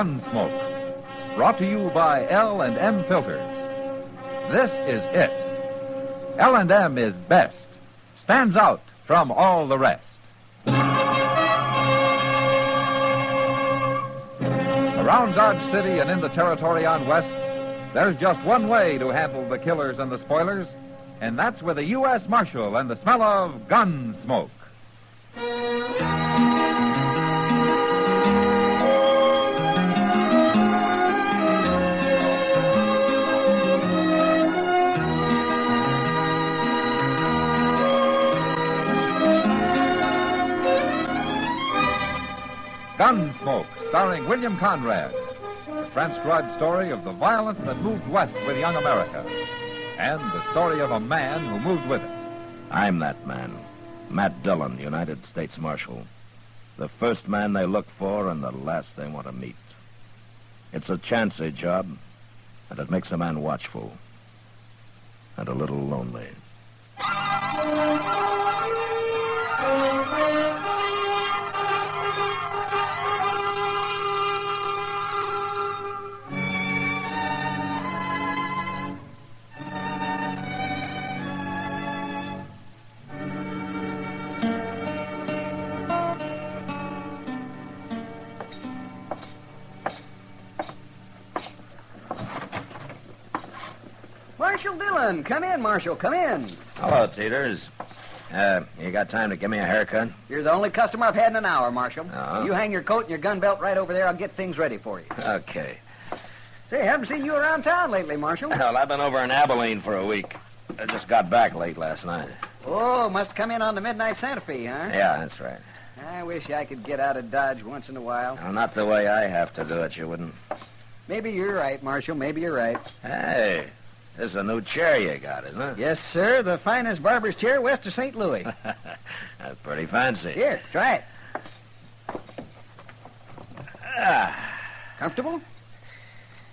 Gunsmoke. Brought to you by L&M Filters. This is it. L&M is best. Stands out from all the rest. Around Dodge City and in the territory on West, there's just one way to handle the killers and the spoilers, and that's with a U.S. Marshal and the smell of gun smoke. Gunsmoke, starring William Conrad. The transcribed story of the violence that moved west with young America. And the story of a man who moved with it. I'm that man. Matt Dillon, United States Marshal. The first man they look for and the last they want to meet. It's a chancy job, and it makes a man watchful. And a little lonely. Marshal Dillon, come in, Marshal, come in. Hello, Teeters. You got time to give me a haircut? You're the only customer I've had in an hour, Marshal. Oh. You hang your coat and your gun belt right over there. I'll get things ready for you. Okay. Say, haven't seen you around town lately, Marshal. Well, I've been over in Abilene for a week. I just got back late last night. Oh, must have come in on the midnight Santa Fe, huh? Yeah, that's right. I wish I could get out of Dodge once in a while. Well, not the way I have to do it, you wouldn't. Maybe you're right, Marshal. Maybe you're right. Hey, this is a new chair you got, isn't it? Yes, sir. The finest barber's chair west of St. Louis. That's pretty fancy. Here, try it. Ah. Comfortable?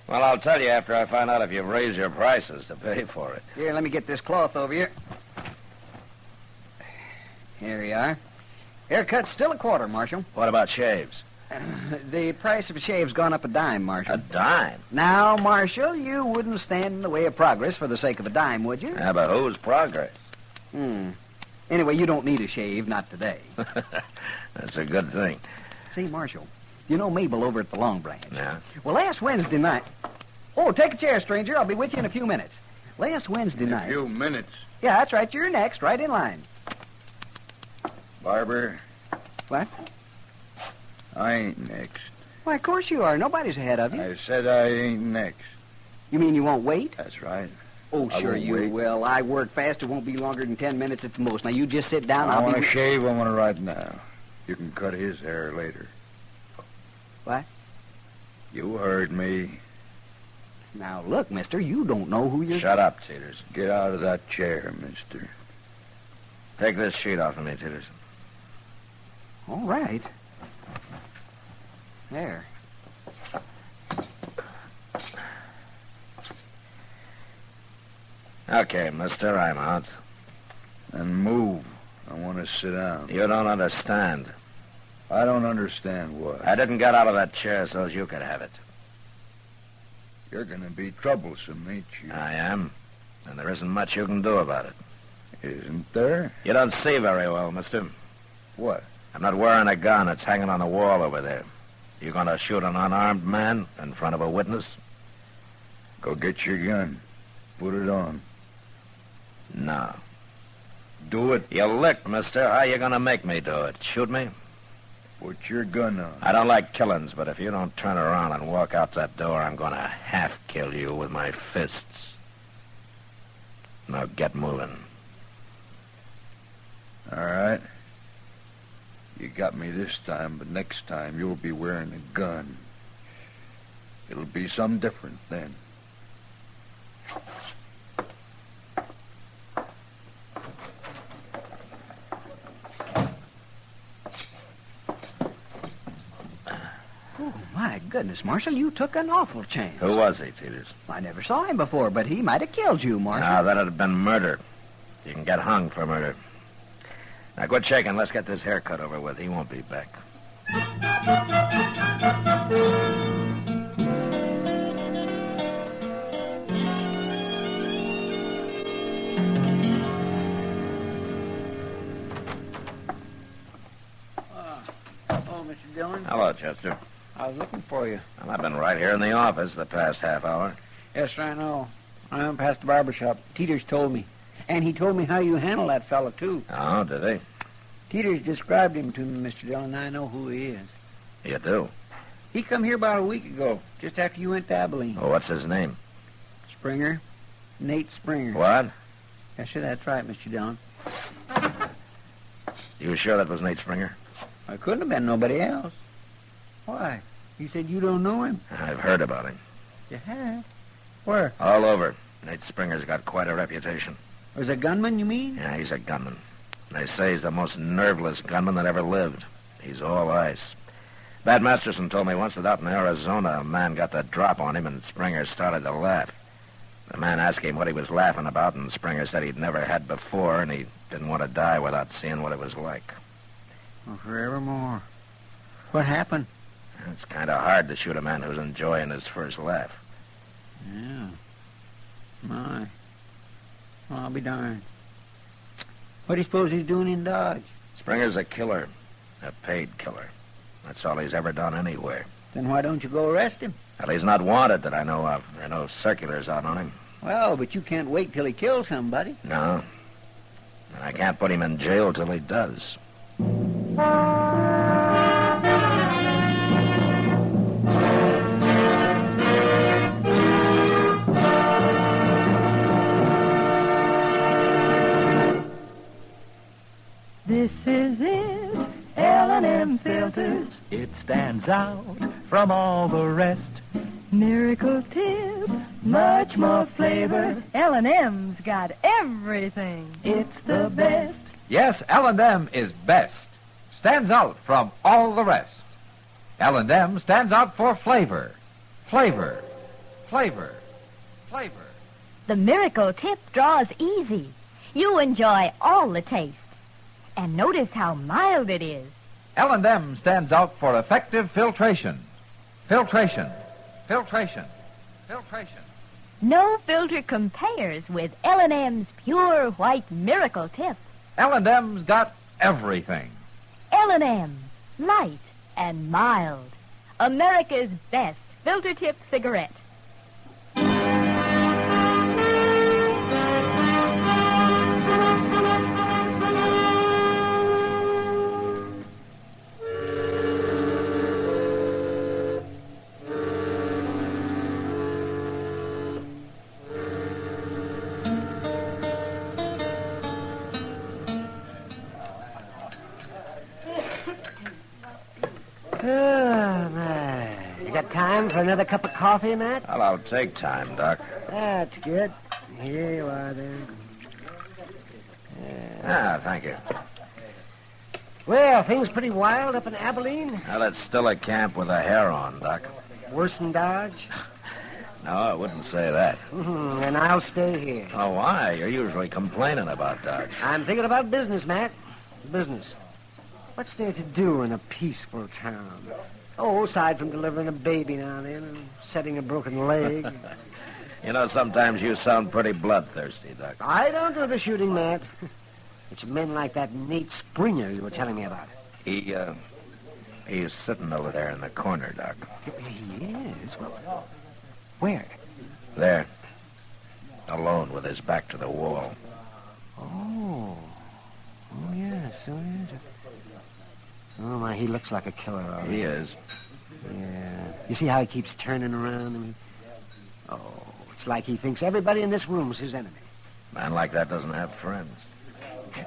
Well, I'll tell you after I find out if you've raised your prices to pay for it. Here, let me get this cloth over here. Here we are. Haircut's still a quarter, Marshal. What about shaves? The price of a shave's gone up a dime, Marshal. A dime? Now, Marshal, you wouldn't stand in the way of progress for the sake of a dime, would you? Yeah, but whose progress? Anyway, you don't need a shave, not today. That's a good thing. See, Marshal, you know Mabel over at the Long Branch. Yeah? Well, last Wednesday night... Oh, take a chair, stranger. I'll be with you in a few minutes. Last Wednesday night... A few minutes. Yeah, that's right. You're next, right in line. Barber, What? I ain't next. Why, of course you are. Nobody's ahead of you. I said I ain't next. You mean you won't wait? That's right. Oh, I sure won't you wait. will. I work fast. It won't be longer than 10 minutes at the most. Now, you just sit down. I I'll want be... to shave. I want to right now. You can cut his hair later. What? You heard me. Now, look, mister, you don't know who you're... Shut up, Teeters. Get out of that chair, mister. Take this sheet off of me, Teeters. All right. There. Okay, mister, I'm out. And move. I want to sit down. You don't understand. I don't understand what. I didn't get out of that chair so as you could have it. You're going to be troublesome, ain't you? I am. And there isn't much you can do about it. Isn't there? You don't see very well, mister. What? I'm not wearing a gun. It's hanging on the wall over there. You going to shoot an unarmed man in front of a witness? Go get your gun. Put it on. No. Do it. You licked, mister. How you going to make me do it? Shoot me? Put your gun on. I don't like killings, but if you don't turn around and walk out that door, I'm going to half-kill you with my fists. Now get moving. All right. You got me this time, but next time you'll be wearing a gun. It'll be some different then. Oh, my goodness, Marshal, you took an awful chance. Who was he, Teeters? I never saw him before, but he might have killed you, Marshal. Now, that'd have been murder. You can get hung for murder. Now, quit shaking. Let's get this haircut over with. He won't be back. Hello, Chester. I was looking for you. Well, I've been right here in the office the past half hour. Yes, sir, I know. I went past the barber shop. Teeters told me. And he told me how you handle that fella, too. Oh, did he? Teeters described him to me, Mr. Dillon, and I know who he is. You do? He come here about a week ago, just after you went to Abilene. Well, what's his name? Springer. Nate Springer. What? Yes, sir, that's right, Mr. Dillon. You sure that was Nate Springer? I couldn't have been nobody else. Why? You said you don't know him? I've heard about him. You have? Where? All over. Nate Springer's got quite a reputation. Was a gunman, you mean? Yeah, he's a gunman. They say he's the most nerveless gunman that ever lived. He's all ice. Bat Masterson told me once that out in Arizona, a man got the drop on him, and Springer started to laugh. The man asked him what he was laughing about, and Springer said he'd never had before, and he didn't want to die without seeing what it was like. Oh, forevermore. What happened? It's kind of hard to shoot a man who's enjoying his first laugh. Yeah. My. Well, I'll be darned. What do you suppose he's doing in Dodge? Springer's a killer. A paid killer. That's all he's ever done anywhere. Then why don't you go arrest him? Well, he's not wanted that I know of. There are no circulars out on him. Well, but you can't wait till he kills somebody. No. And I can't put him in jail till he does. This is it, L&M Filters. It stands out from all the rest. Miracle tip, much more flavor. L&M's got everything. It's the best. Yes, L&M is best. Stands out from all the rest. L&M stands out for flavor. Flavor. Flavor. Flavor. The Miracle Tip draws easy. You enjoy all the taste. And notice how mild it is. L&M stands out for effective filtration. Filtration. Filtration. Filtration. No filter compares with L&M's pure white Miracle Tip. L&M's got everything. L&M, light and mild. America's best filter tip cigarette. Oh, my. You got time for another cup of coffee, Matt? Well, I'll take time, Doc. That's good. Here you are, then. Thank you. Well, things pretty wild up in Abilene? Well, it's still a camp with a hair on, Doc. Worse than Dodge? No, I wouldn't say that. And I'll stay here. Oh, why? You're usually complaining about Dodge. I'm thinking about business, Matt. Business. What's there to do in a peaceful town? Oh, aside from delivering a baby now and then and setting a broken leg. You know, sometimes you sound pretty bloodthirsty, Doc. I don't do the shooting, Matt. It's men like that Nate Springer you were telling me about. He's sitting over there in the corner, Doc. He is? Well, where? There. Alone with his back to the wall. Oh, yes. Oh, my, he looks like a killer, all right. He is. Yeah. You see how he keeps turning around? I mean, it's like he thinks everybody in this room's his enemy. Man like that doesn't have friends.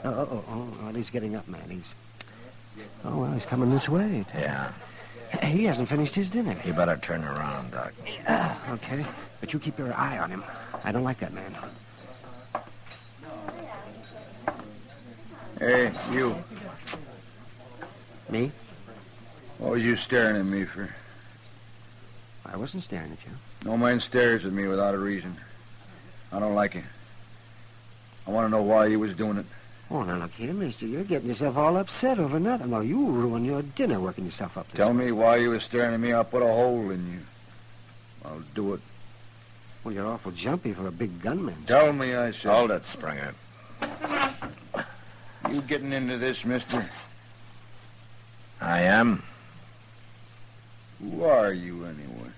Well, he's getting up, man. He's coming this way. Yeah. He hasn't finished his dinner. You better turn around, Doc. Okay. But you keep your eye on him. I don't like that man. Hey, you. Me? What was you staring at me for? I wasn't staring at you. No man stares at me without a reason. I don't like it. I want to know why you was doing it. Oh, now, look here, mister. You're getting yourself all upset over nothing. Well, you ruin your dinner working yourself up this Tell way. me why you was staring at me. I'll put a hole in you. I'll do it. Well, you're awful jumpy for a big gunman. Tell me, I said. Hold it, Springer. You getting into this, mister? I am. Who are you, anyway?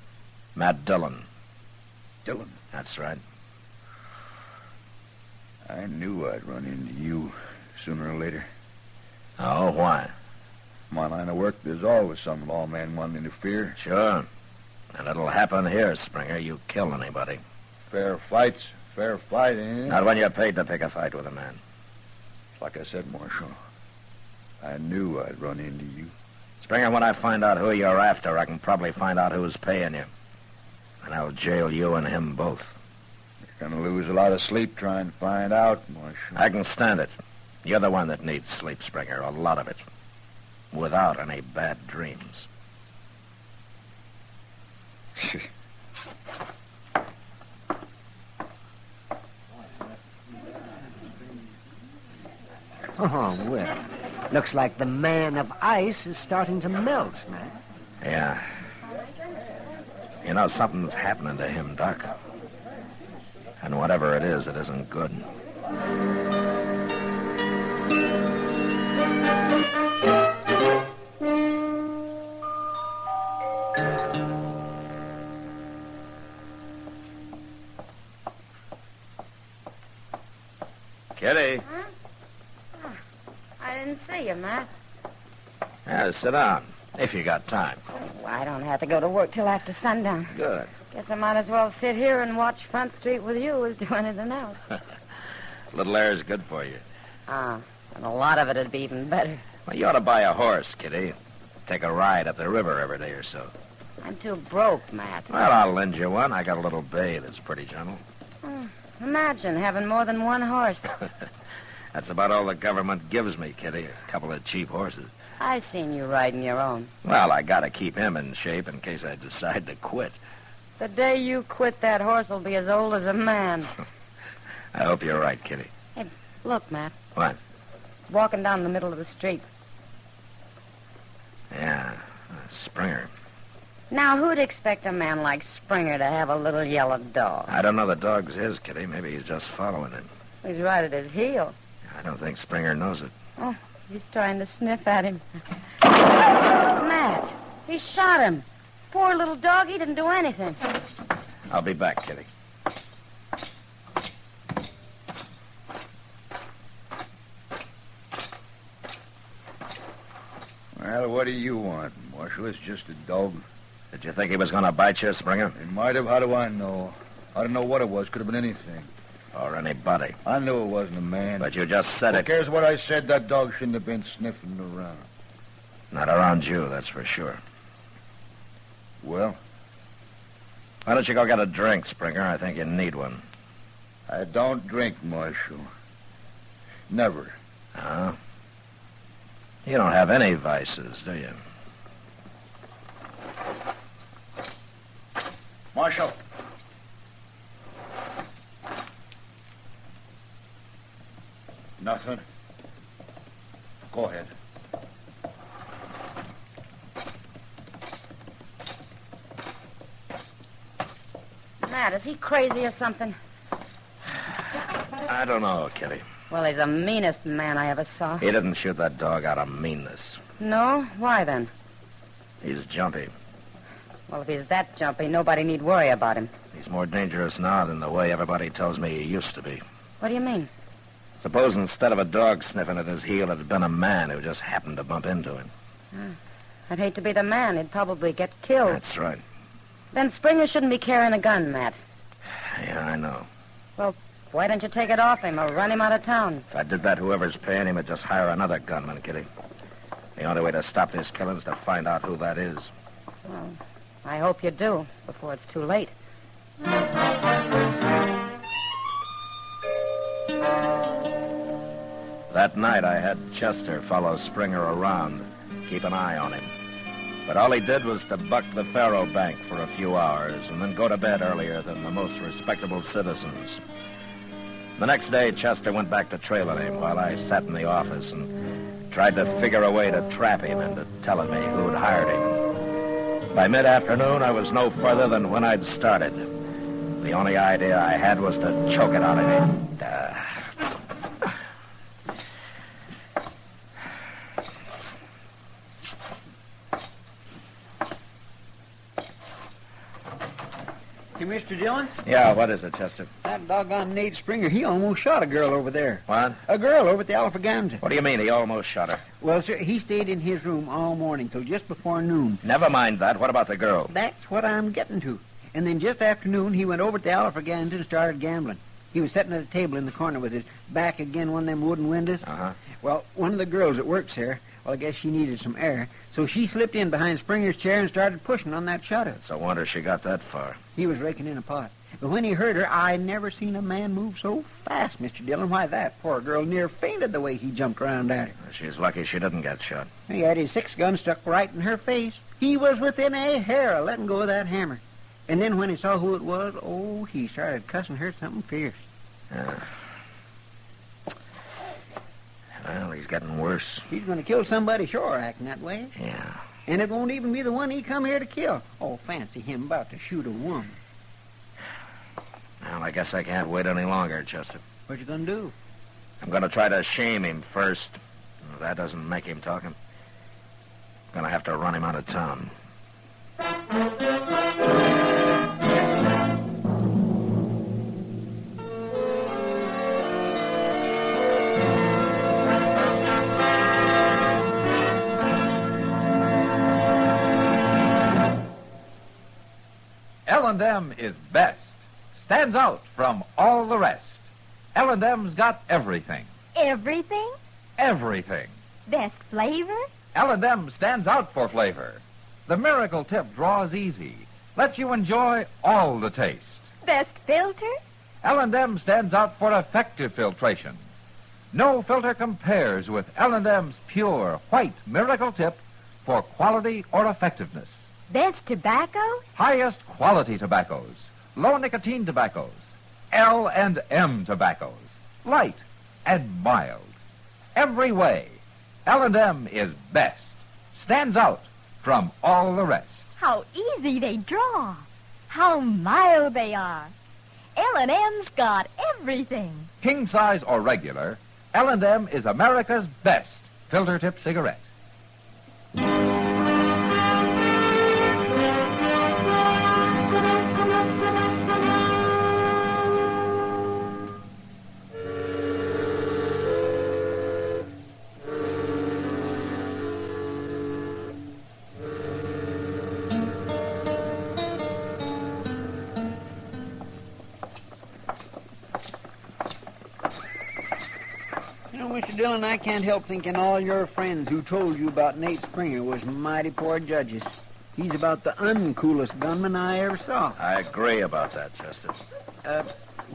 Matt Dillon. Dillon. That's right. I knew I'd run into you sooner or later. Oh, why? My line of work, there's always some lawman wanting to interfere. Sure. And it'll happen here, Springer. You kill anybody. Fair fight, ain't it? Not when you're paid to pick a fight with a man. Like I said, Marshal, I knew I'd run into you. Springer, when I find out who you're after, I can probably find out who's paying you. And I'll jail you and him both. You're going to lose a lot of sleep trying to find out, Marshal. I can stand it. You're the one that needs sleep, Springer, a lot of it. Without any bad dreams. Oh, well. Looks like the man of ice is starting to melt, man. Yeah. You know, something's happening to him, Doc. And whatever it isn't good. Kitty. Huh? Oh, I didn't see you, Matt. Yeah, sit down, if you got time. Oh, I don't have to go to work till after sundown. Good. Guess I might as well sit here and watch Front Street with you as do anything else. Little air is good for you. Ah, and a lot of it would be even better. Well, you ought to buy a horse, Kitty. Take a ride up the river every day or so. I'm too broke, Matt. Well, I'll lend you one. I got a little bay that's pretty gentle. Imagine having more than one horse. That's about all the government gives me, Kitty. A couple of cheap horses. I seen you riding your own. Well, I gotta keep him in shape in case I decide to quit. The day you quit, that horse will be as old as a man. I hope you're right, Kitty. Hey, look, Matt. What? Walking down the middle of the street. Yeah, Springer. Now, who'd expect a man like Springer to have a little yellow dog? I don't know the dog's his, Kitty. Maybe he's just following him. He's right at his heel. I don't think Springer knows it. Oh, he's trying to sniff at him. Matt, he shot him. Poor little dog, he didn't do anything. I'll be back, Kitty. Well, what do you want, Marshal? It's just a dog. Did you think he was going to bite you, Springer? It might have. How do I know? I don't know what it was. Could have been anything. Or anybody. I knew it wasn't a man. But you just said Who it. cares what I said? That dog shouldn't have been sniffing around. Not around you, that's for sure. Well, Why don't you go get a drink, Springer? I think you need one. I don't drink, Marshal. Never. Huh? You don't have any vices, do you? Marshal. Nothing. Go ahead. Matt, is he crazy or something? I don't know, Kitty. Well, he's the meanest man I ever saw. He didn't shoot that dog out of meanness. No? Why then? He's jumpy. Well, if he's that jumpy, nobody need worry about him. He's more dangerous now than the way everybody tells me he used to be. What do you mean? Suppose instead of a dog sniffing at his heel, it had been a man who just happened to bump into him. I'd hate to be the man. He'd probably get killed. That's right. Then Springer shouldn't be carrying a gun, Matt. Yeah, I know. Well, why don't you take it off him or run him out of town? If I did that, whoever's paying him would just hire another gunman, Kitty. The only way to stop this killing is to find out who that is. Well, I hope you do, before it's too late. That night, I had Chester follow Springer around, keep an eye on him. But all he did was to buck the faro bank for a few hours and then go to bed earlier than the most respectable citizens. The next day, Chester went back to trailing him while I sat in the office and tried to figure a way to trap him into telling me who'd hired him. By mid-afternoon, I was no further than when I'd started. The only idea I had was to choke it out of him. Hey, Mr. Dillon, Yeah, what is it, Chester? that doggone Nate Springer, he almost shot a girl over there. What? A girl over at the Alphaganza. What do you mean he almost shot her? Well, sir, he stayed in his room all morning till just before noon. Never mind that. What about the girl? That's what I'm getting to. And then just after noon, he went over to the Alphaganza and started gambling. He was sitting at a table in the corner with his back against one of them wooden windows. Uh-huh. Well, one of the girls that works there, well, I guess she needed some air, so she slipped in behind Springer's chair and started pushing on that shutter. It's a wonder she got that far. He was raking in a pot. But when he heard her, I never seen a man move so fast, Mr. Dillon. Why, that poor girl near fainted the way he jumped around at her. She's lucky she didn't get shot. He had his 6-gun stuck right in her face. He was within a hair of letting go of that hammer. And then when he saw who it was, oh, he started cussing her something fierce. Well, he's getting worse. He's going to kill somebody, sure, acting that way. Yeah. And it won't even be the one he come here to kill. Oh, fancy him about to shoot a woman. Well, I guess I can't wait any longer, Chester. What you going to do? I'm going to try to shame him first. If that doesn't make him talk, I'm going to have to run him out of town. L&M is best. Stands out from all the rest. L&M's got everything. Everything? Everything. Best flavor? L&M stands out for flavor. The miracle tip draws easy. Lets you enjoy all the taste. Best filter? L&M stands out for effective filtration. No filter compares with L&M's pure white miracle tip for quality or effectiveness. Best tobacco? Highest quality tobaccos, low nicotine tobaccos, L&M tobaccos, light and mild. Every way, L&M is best. Stands out from all the rest. How easy they draw. How mild they are. L&M's got everything. King size or regular, L&M is America's best filter tip cigarette. You know, Mr. Dillon, I can't help thinking all your friends who told you about Nate Springer was mighty poor judges. He's about the uncoolest gunman I ever saw. I agree about that, Chester.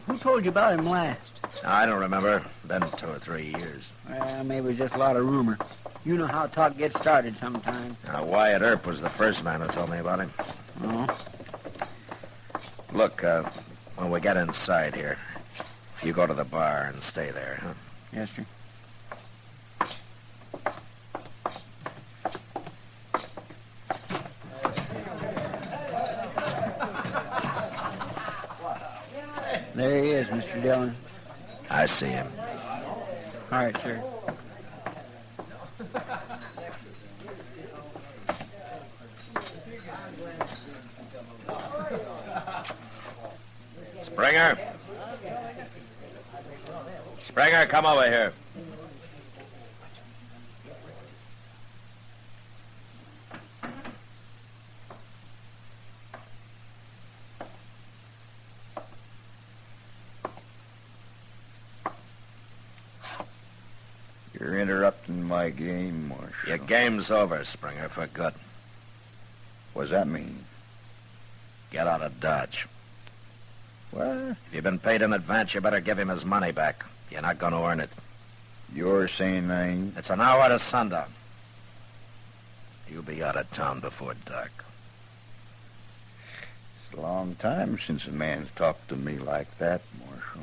Who told you about him last? I don't remember. Been 2 or 3 years. Well, maybe it was just a lot of rumor. You know how talk gets started sometimes. Wyatt Earp was the first man who told me about him. Oh? Look, when we get inside here, you go to the bar and stay there, huh? Yes, sir. There he is, Mr. Dillon. I see him. All right, sir. Springer? Springer, come over here. You're interrupting my game, Marshal. Your game's over, Springer, for good. What does that mean? Get out of Dodge. What? If you've been paid in advance, you better give him his money back. You're not going to earn it. You're saying I ain't? It's an hour to sundown. You'll be out of town before dark. It's a long time since a man's talked to me like that, Marshal.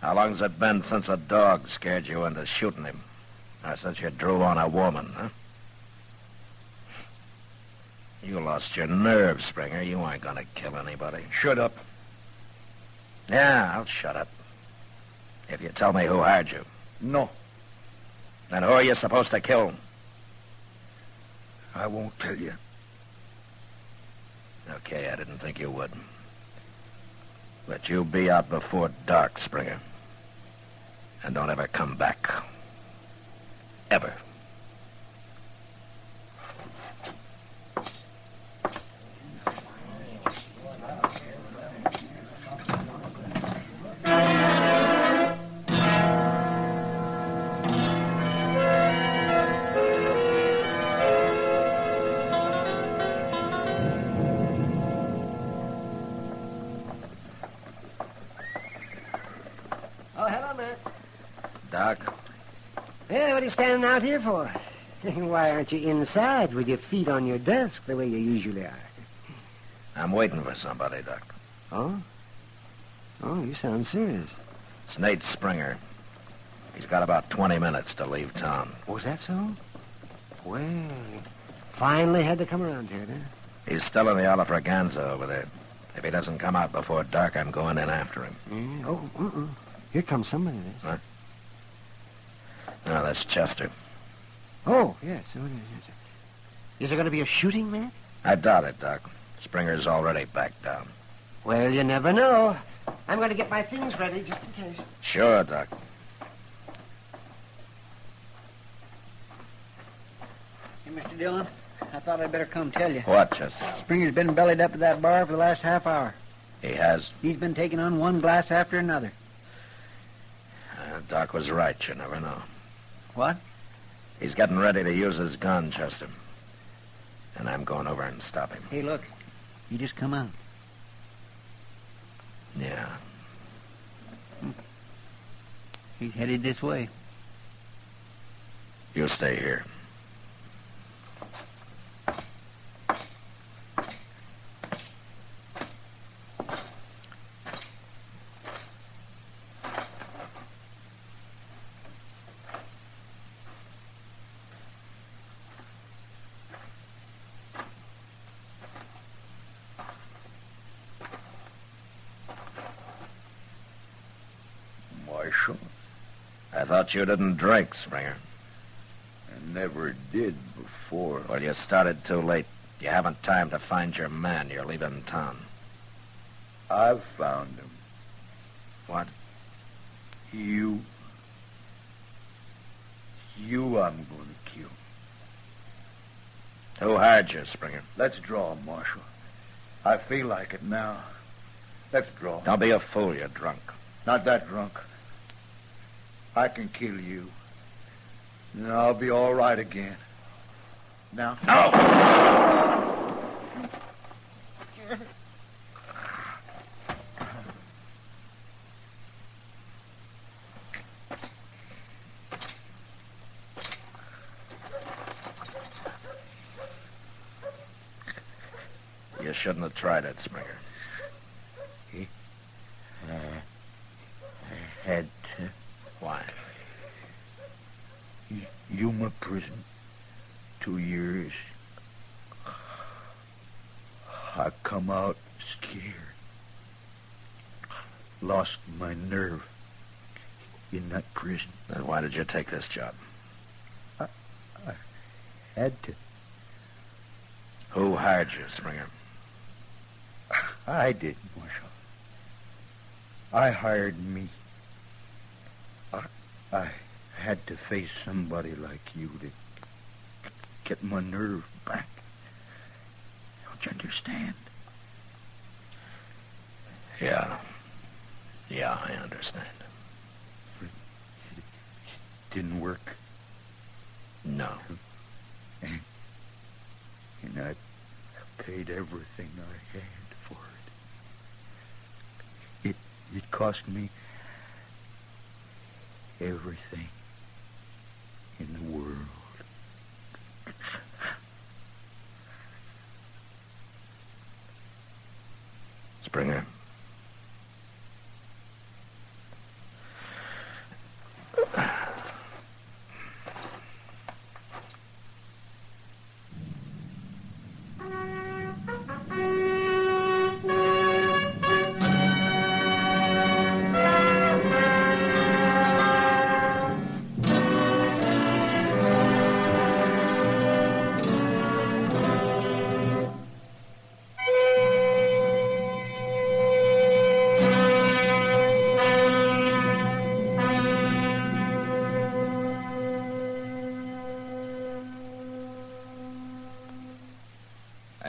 How long's it been since a dog scared you into shooting him? Or since you drew on a woman, huh? You lost your nerve, Springer. You ain't gonna kill anybody. Shut up. Yeah, I'll shut up. If you tell me who hired you. No, Then who are you supposed to kill? I won't tell you. Okay, I didn't think you would. But you be out before dark, Springer. And don't ever come back. Ever. Oh, hello, Matt. Doc, Hey, what are you standing out here for? Why aren't you inside with your feet on your desk the way you usually are? I'm waiting for somebody, Doc. Oh? Oh, you sound serious. It's Nate Springer. He's got about 20 minutes to leave town. Was that so? Well, finally had to come around to it, huh? He's still in the Alafraganza over there. If he doesn't come out before dark, I'm going in after him. Yeah. Oh, here comes somebody. Huh? No, that's Chester. Oh, yes. Is there going to be a shooting, man? I doubt it, Doc. Springer's already back down. Well, you never know. I'm going to get my things ready just in case. Sure, Doc. Hey, Mr. Dillon, I thought I'd better come tell you. What, Chester? Springer's been bellied up at that bar for the last half hour. He has. He's been taking on one glass after another. Doc was right. You never know. What? He's getting ready to use his gun, Chester. And I'm going over and stop him. Hey, look. He just come out. Yeah. He's headed this way. You stay here. Marshal, I thought you didn't drink, Springer. I never did before. Well, you started too late. You haven't time to find your man. You're leaving town. I've found him. What? You I'm going to kill. Who hired you, Springer? Let's draw, Marshal. I feel like it now. Let's draw. Don't be a fool. You're drunk. Not that drunk. I can kill you. And I'll be all right again. Now. No! You shouldn't have tried it, Springer. I had to. Why? Yuma prison. 2 years. I come out scared. Lost my nerve in that prison. Then why did you take this job? I had to. Who hired you, Springer? I did, Marshal. I hired me. I had to face somebody like you to get my nerve back. Don't you understand? Yeah. Yeah, I understand. It didn't work. No. And I paid everything I had for it. It cost me everything in the world. Springer.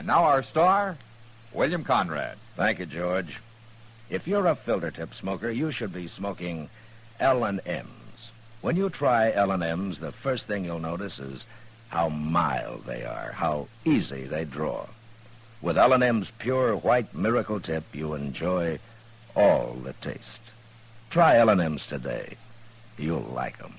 And now our star, William Conrad. Thank you, George. If you're a filter tip smoker, you should be smoking L&M's. When you try L&M's, the first thing you'll notice is how mild they are, how easy they draw. With L&M's pure white miracle tip, you enjoy all the taste. Try L&M's today. You'll like them.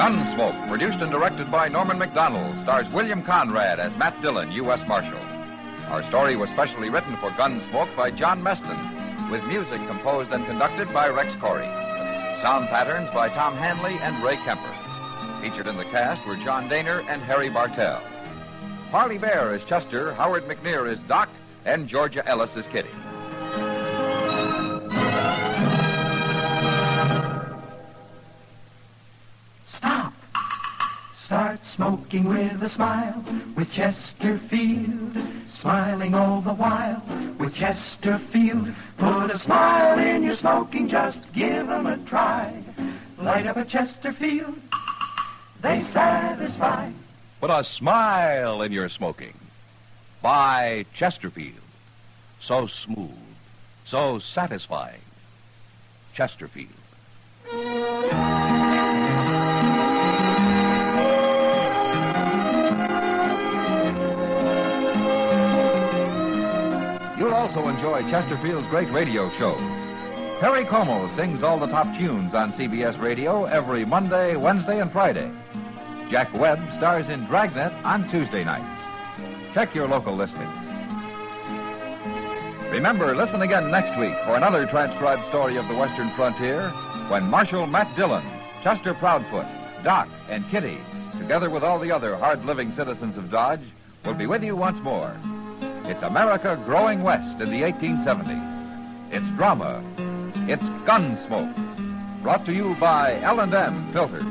Gunsmoke, produced and directed by Norman McDonald, stars William Conrad as Matt Dillon, U.S. Marshal. Our story was specially written for Gunsmoke by John Meston, with music composed and conducted by Rex Corey. Sound patterns by Tom Hanley and Ray Kemper. Featured in the cast were John Daner and Harry Bartell. Parley Bear is Chester, Howard McNear is Doc, and Georgia Ellis is Kitty. Stop. Start smoking with a smile with Chesterfield. Smiling all the while with Chesterfield. Put a smile in your smoking, just give 'em a try. Light up a Chesterfield, they satisfy. Put a smile in your smoking. Buy Chesterfield. So smooth, so satisfying. Chesterfield. You'll also enjoy Chesterfield's great radio shows. Perry Como sings all the top tunes on CBS Radio every Monday, Wednesday, and Friday. Jack Webb stars in Dragnet on Tuesday nights. Check your local listings. Remember, listen again next week for another transcribed story of the Western frontier when Marshal Matt Dillon, Chester Proudfoot, Doc, and Kitty, together with all the other hard-living citizens of Dodge, will be with you once more. It's America growing west in the 1870s. It's drama. It's Gunsmoke. Brought to you by L&M Filters.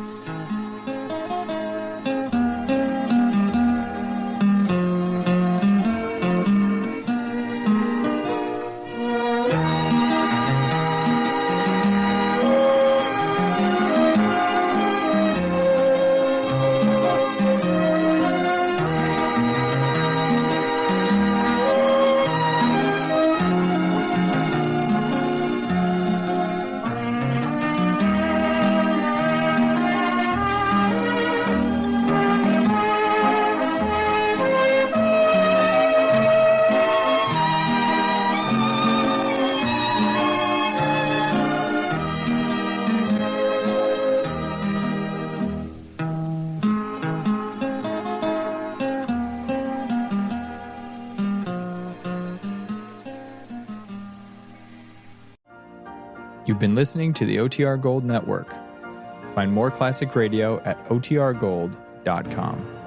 You've been listening to the OTR Gold Network. Find more classic radio at otrgold.com.